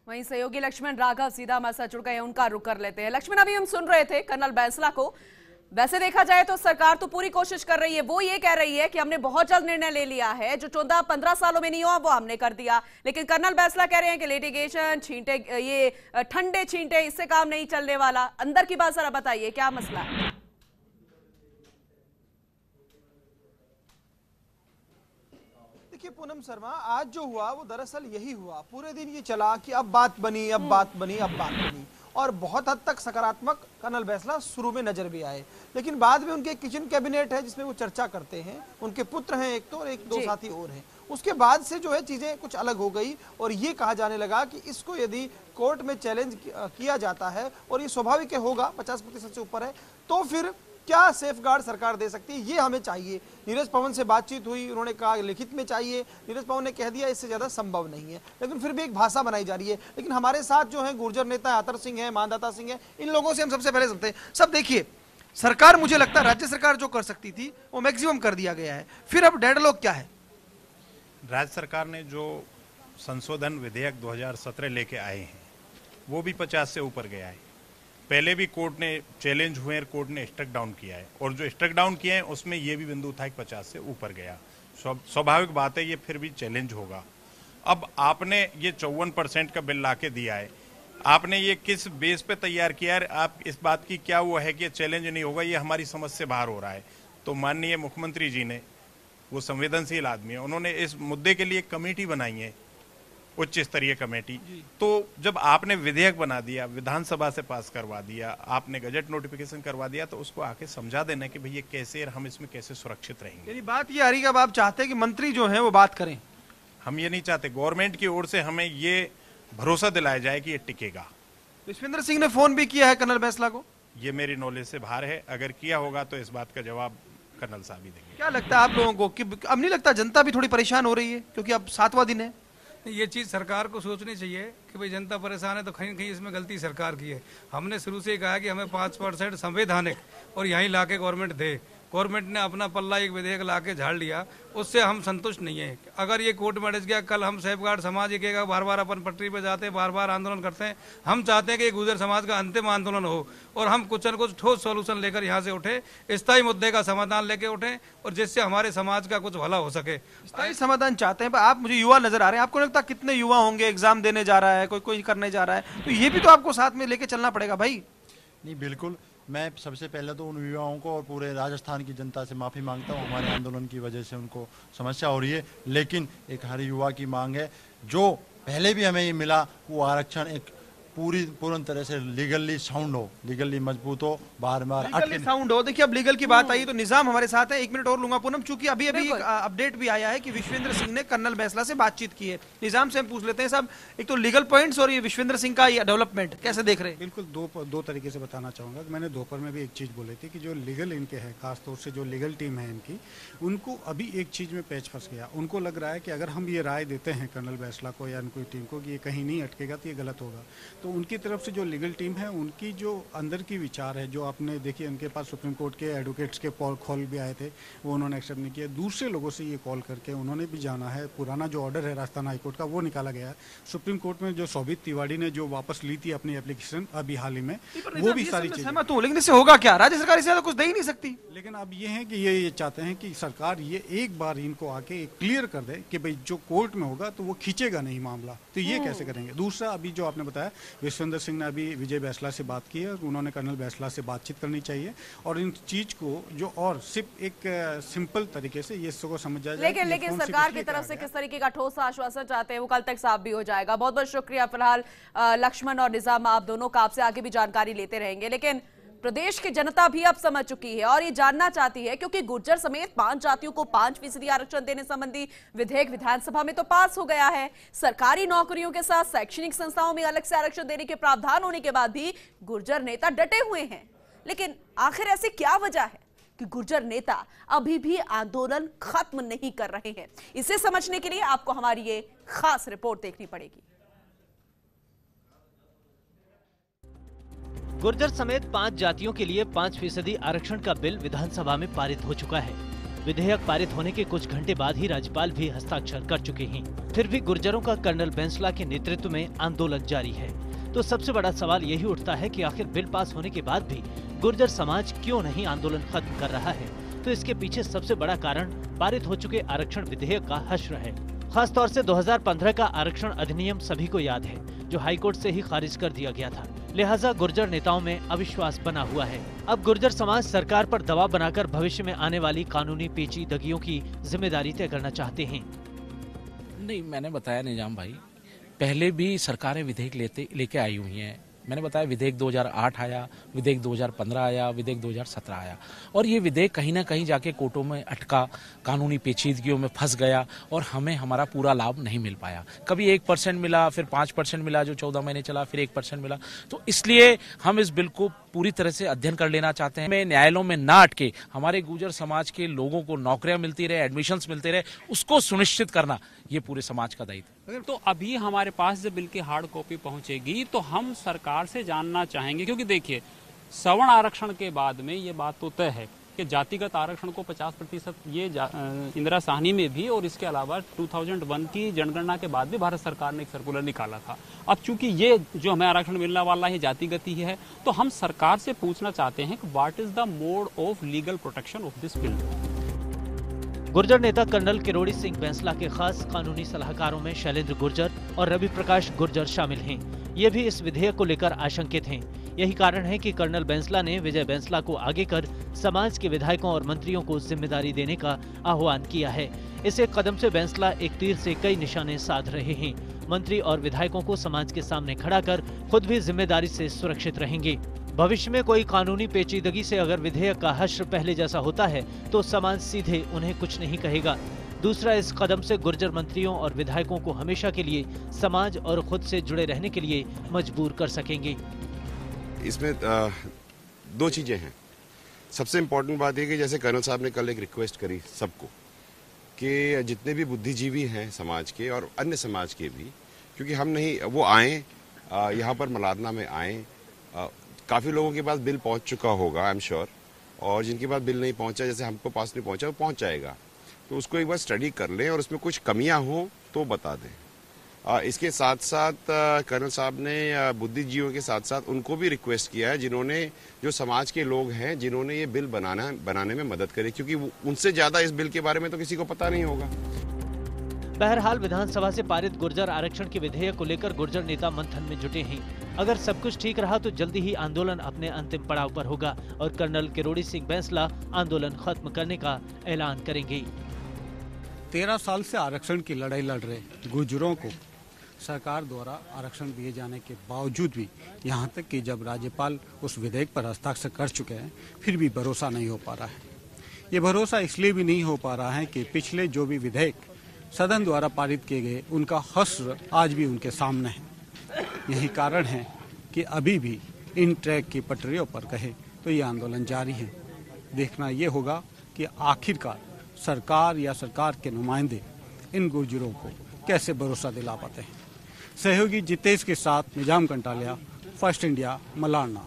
वहीं सहयोगी लक्ष्मण राघव सीधा हमारे साथ जुड़ गए हैं, उनका रुख कर लेते हैं। लक्ष्मण, अभी हम सुन रहे थे कर्नल बैंसला को। वैसे देखा जाए तो सरकार तो पूरी कोशिश कर रही है, वो ये कह रही है कि हमने बहुत जल्द निर्णय ले लिया है, जो 14-15 सालों में नहीं हुआ वो हमने कर दिया। लेकिन कर्नल बैंसला कह रहे हैं कि लिटिगेशन छींटे, ये ठंडे छींटे, इससे काम नहीं चलने वाला। अंदर की बात जरा बताइए, क्या मसला है? देखिए पूनम शर्मा, आज जो हुआ वो दरअसल यही हुआ। पूरे दिन ये चला कि अब बात बनी, अब बात बनी, अब बात बनी, और बहुत हद तक सकारात्मक कर्नल बैंसला शुरू में नजर भी आए। लेकिन बाद में उनके किचन कैबिनेट है जिसमें वो चर्चा करते हैं, उनके पुत्र हैं एक तो, और एक दो साथी और हैं। उसके बाद से जो है चीजें कुछ अलग हो गई और ये कहा जाने लगा कि इसको यदि कोर्ट में चैलेंज किया जाता है, और ये स्वाभाविक होगा, 50% से ऊपर है, तो फिर क्या सेफगार्ड सरकार दे सकती है, ये हमें चाहिए। नीरज पवन से बातचीत हुई, उन्होंने कहा लिखित में चाहिए। नीरज पवन ने कह दिया इससे ज्यादा संभव नहीं है, लेकिन फिर भी एक भाषा बनाई जा रही है। लेकिन हमारे साथ जो है गुर्जर नेता अतर सिंह है, मानदाता सिंह है, इन लोगों से हम सबसे पहले सुनते हैं। सब देखिए, सरकार, मुझे लगता है राज्य सरकार जो कर सकती थी वो मैक्सिमम कर दिया गया है, फिर अब डेडलॉक क्या है? राज्य सरकार ने जो संशोधन विधेयक 2017 लेके आए हैं वो भी 50 से ऊपर गया है। पहले भी कोर्ट ने चैलेंज हुए, कोर्ट ने स्ट्रक डाउन किया है, और जो स्ट्रक डाउन किए हैं उसमें ये भी बिंदु था कि 50 से ऊपर गया। स्वाभाविक बात है, ये फिर भी चैलेंज होगा। अब आपने ये 54% का बिल लाके दिया है, आपने ये किस बेस पे तैयार किया है? आप इस बात की क्या वो है कि चैलेंज नहीं होगा, ये हमारी समझ से बाहर हो रहा है। तो माननीय मुख्यमंत्री जी ने, वो संवेदनशील आदमी है, उन्होंने इस मुद्दे के लिए कमेटी बनाई है, उच्च स्तरीय कमेटी। तो जब आपने विधेयक बना दिया, विधानसभा से पास करवा दिया, आपने गजट नोटिफिकेशन करवा दिया, तो उसको आके समझा देना कि भाई ये कैसे, हम इसमें कैसे सुरक्षित रहेंगे। यानी बात ये आ रही है कि अब आप चाहते हैं कि मंत्री जो है वो बात करें? हम ये नहीं चाहते। गवर्नमेंट की ओर से हमें ये भरोसा दिलाया जाए कि ये टिकेगा। विश्वेंद्र सिंह ने फोन भी किया है कर्नल बैंसला को? ये मेरी नॉलेज से बाहर है, अगर किया होगा तो इस बात का जवाब कर्नल साहब ही देंगे। क्या लगता है आप लोगों को कि अब नहीं लगता जनता भी थोड़ी परेशान हो रही है, क्योंकि अब 7वां दिन है? ये चीज़ सरकार को सोचनी चाहिए कि भाई जनता परेशान है तो कहीं कहीं इसमें गलती सरकार की है। हमने शुरू से ही कहा कि हमें 5% संवैधानिक और यहीं लाके गवर्नमेंट दे। गवर्नमेंट ने अपना पल्ला एक विधेयक लाके झाड़ लिया, उससे हम संतुष्ट नहीं है। अगर ये कोर्ट में अटक गया, कल हम सेफगार्ड समाज एक बार बार अपन पटरी पे जाते हैं, बार बार आंदोलन करते हैं। हम चाहते हैं कि गुर्जर समाज का अंतिम आंदोलन हो और हम कुछ न कुछ ठोस सॉल्यूशन लेकर यहाँ से उठे, स्थायी मुद्दे का समाधान लेके उठे, और जिससे हमारे समाज का कुछ भला हो सके। स्थायी समाधान चाहते हैं, पर आप मुझे युवा नजर आ रहे हैं। आपको लगता है कितने युवा होंगे, एग्जाम देने जा रहा है, कोई कोई करने जा रहा है, तो ये भी तो आपको साथ में लेके चलना पड़ेगा भाई। नहीं, बिल्कुल। मैं सबसे पहले तो उन युवाओं को और पूरे राजस्थान की जनता से माफ़ी मांगता हूँ। हमारे आंदोलन की वजह से उनको समस्या हो रही है, लेकिन एक हर युवा की मांग है, जो पहले भी हमें ये मिला, वो आरक्षण एक पूर्ण तरह से लीगली साउंड हो, लीगली मजबूत हो, बार बार साउंड हो। देखिए अब लीगल की बात आई तो निजाम हमारे साथ है, 1 मिनट और लूंगा पूनम, चूंकि अभी अपडेट भी आया है कि विश्वेंद्र सिंह ने कर्नल बैंसला से बातचीत की है। निजाम से हम पूछ लेते हैं साहब, एक तो लीगल पॉइंट्स और ये विश्वेंद्र सिंह का ये डेवलपमेंट कैसे देख रहे हैं? बिल्कुल दो तरीके से बताना चाहूँगा। मैंने दोपहर में भी एक चीज़ बोली थी कि जो लीगल इनके है, खासतौर से जो लीगल टीम है इनकी, उनको अभी एक चीज़ में पैच फंस गया। उनको लग रहा है कि अगर हम ये राय देते हैं कर्नल बैंसला को या इनकी टीम को कि ये कहीं नहीं अटकेगा तो ये गलत होगा। तो उनकी तरफ से जो लीगल टीम है, उनकी जो अंदर की विचार है, जो आपने देखिए उनके पास सुप्रीम कोर्ट के एडवोकेट्स के कॉल भी आए थे, वो उन्होंने एक्सेप्ट नहीं किया। दूसरे लोगों से ये कॉल करके उन्होंने भी जाना है। पुराना जो ऑर्डर है राजस्थान हाईकोर्ट का, वो निकाला गया है। सुप्रीम कोर्ट में जो शोभित तिवारी ने जो वापस ली थी अपनी एप्लीकेशन अभी हाल ही में, वो भी सारी चीजें। लेकिन इससे होगा क्या? राज्य सरकार इससे कुछ दे ही नहीं सकती। लेकिन अब ये है कि ये चाहते हैं कि सरकार ये एक बार इनको आके क्लियर कर दे कि भाई जो कोर्ट में होगा तो वो खींचेगा नहीं मामला। तो ये कैसे करेंगे? दूसरा, अभी जो आपने बताया, विश्वेंद्र सिंह ने अभी विजय बैंसला से बात की है, उन्होंने कर्नल बैंसला से बातचीत करनी चाहिए, और इन चीज को जो और सिर्फ एक सिंपल तरीके से ये इसको समझा जाए। लेकिन सरकार की तरफ से किस तरीके का ठोस आश्वासन चाहते हैं, वो कल तक साफ भी हो जाएगा। बहुत बहुत शुक्रिया। फिलहाल लक्ष्मण और निजाम, आप दोनों का आपसे आगे भी जानकारी लेते रहेंगे। लेकिन प्रदेश की जनता भी अब समझ चुकी है और ये जानना चाहती है, क्योंकि गुर्जर समेत 5 जातियों को 5% आरक्षण देने संबंधी विधेयक विधानसभा में तो पास हो गया है। सरकारी नौकरियों के साथ शैक्षणिक संस्थाओं में अलग से आरक्षण देने के प्रावधान होने के बाद भी गुर्जर नेता डटे हुए हैं। लेकिन आखिर ऐसी क्या वजह है कि गुर्जर नेता अभी भी आंदोलन खत्म नहीं कर रहे हैं? इसे समझने के लिए आपको हमारी ये खास रिपोर्ट देखनी पड़ेगी। गुर्जर समेत 5 जातियों के लिए 5% आरक्षण का बिल विधानसभा में पारित हो चुका है। विधेयक पारित होने के कुछ घंटे बाद ही राज्यपाल भी हस्ताक्षर कर चुके हैं। फिर भी गुर्जरों का कर्नल बैंसला के नेतृत्व में आंदोलन जारी है। तो सबसे बड़ा सवाल यही उठता है कि आखिर बिल पास होने के बाद भी गुर्जर समाज क्यों नहीं आंदोलन खत्म कर रहा है। तो इसके पीछे सबसे बड़ा कारण पारित हो चुके आरक्षण विधेयक का हश्र है। खास तौर से 2015 का आरक्षण अधिनियम सभी को याद है, जो हाईकोर्ट से ही खारिज कर दिया गया था। लिहाजा गुर्जर नेताओं में अविश्वास बना हुआ है। अब गुर्जर समाज सरकार पर दबाव बनाकर भविष्य में आने वाली कानूनी पेचीदगियों की जिम्मेदारी तय करना चाहते हैं। नहीं, मैंने बताया निजाम भाई, पहले भी सरकारें विधेयक लेके आई हुई हैं। मैंने बताया विधेयक 2008 आया, विधेयक 2015 आया, विधेयक 2017 आया, और ये विधेयक कहीं ना कहीं जाके कोर्टों में अटका, कानूनी पेचीदगियों में फंस गया और हमें हमारा पूरा लाभ नहीं मिल पाया। कभी 1% मिला, फिर 5% मिला जो 14 महीने चला, फिर 1% मिला। तो इसलिए हम इस बिल को पूरी तरह से अध्ययन कर लेना चाहते हैं। हमें न्यायालयों में ना अटके हमारे गुर्जर समाज के लोगों को नौकरियां मिलती रहे, एडमिशन्स मिलते रहे, उसको सुनिश्चित करना ये पूरे समाज का दायित्व है। तो अभी हमारे पास जब बिल की हार्ड कॉपी पहुंचेगी तो हम सरकार से जानना चाहेंगे, क्योंकि देखिए सवर्ण आरक्षण के बाद में ये बात तो तय है कि जातिगत आरक्षण को 50% ये इंदिरा साहनी में भी, और इसके अलावा 2001 की जनगणना के बाद भी भारत सरकार ने एक सर्कुलर निकाला था। अब चूंकि ये जो हमें आरक्षण मिलने वाला है जातिगत ही है, तो हम सरकार से पूछना चाहते हैं कि what is the mode of legal protection of this bill. Gurjar नेता कर्नल किरोड़ी सिंह बैंसला के खास कानूनी सलाहकारों में शैलेंद्र गुर्जर और रवि प्रकाश गुर्जर शामिल हैं। ये भी इस विधेयक को लेकर आशंकित हैं। यही कारण है कि कर्नल बैंसला ने विजय बैंसला को आगे कर समाज के विधायकों और मंत्रियों को जिम्मेदारी देने का आह्वान किया है। इस एक कदम से बैंसला एक तीर से कई निशाने साध रहे हैं। मंत्री और विधायकों को समाज के सामने खड़ा कर खुद भी जिम्मेदारी से सुरक्षित रहेंगे। भविष्य में कोई कानूनी पेचीदगी से अगर विधेयक का हश्र पहले जैसा होता है तो समाज सीधे उन्हें कुछ नहीं कहेगा। दूसरा, इस कदम से गुर्जर मंत्रियों और विधायकों को हमेशा के लिए समाज और खुद से जुड़े रहने के लिए मजबूर कर सकेंगे। इसमें दो चीजें हैं। सबसे इम्पोर्टेंट बात यह कि जैसे कर्नल साहब ने कल एक रिक्वेस्ट करी सबको कि जितने भी बुद्धिजीवी हैं समाज के और अन्य समाज के भी, क्योंकि हम नहीं वो आए यहाँ पर मलारना में आए, काफ़ी लोगों के पास बिल पहुंच चुका होगा आई एम श्योर, और जिनके पास बिल नहीं पहुंचा, जैसे हमको पास नहीं पहुंचा, वो पहुंच जाएगा। तो उसको एक बार स्टडी कर लें और उसमें कुछ कमियां हो तो बता दें। इसके साथ साथ कर्नल साहब ने बुद्धिजीवियों के साथ साथ उनको भी रिक्वेस्ट किया है जिन्होंने, जो समाज के लोग हैं जिन्होंने ये बिल बनाने में मदद करी, क्योंकि उनसे ज़्यादा इस बिल के बारे में तो किसी को पता नहीं होगा। बहरहाल विधानसभा से पारित गुर्जर आरक्षण के विधेयक को लेकर गुर्जर नेता मंथन में जुटे हैं। अगर सब कुछ ठीक रहा तो जल्दी ही आंदोलन अपने अंतिम पड़ाव पर होगा और कर्नल किरोड़ी सिंह बैंसला आंदोलन खत्म करने का ऐलान करेंगे। 13 साल से आरक्षण की लड़ाई लड़ रहे गुर्जरों को सरकार द्वारा आरक्षण दिए जाने के बावजूद भी, यहाँ तक कि जब राज्यपाल उस विधेयक पर हस्ताक्षर कर चुके हैं, फिर भी भरोसा नहीं हो पा रहा है। ये भरोसा इसलिए भी नहीं हो पा रहा है कि पिछले जो भी विधेयक सदन द्वारा पारित किए गए, उनका हश्र आज भी उनके सामने है। यही कारण है कि अभी भी इन ट्रैक की पटरियों पर कहे तो ये आंदोलन जारी है। देखना ये होगा कि आखिरकार सरकार या सरकार के नुमाइंदे इन गुर्जरों को कैसे भरोसा दिला पाते हैं। सहयोगी जितेश के साथ निजाम कंटालिया, फर्स्ट इंडिया, मलारना।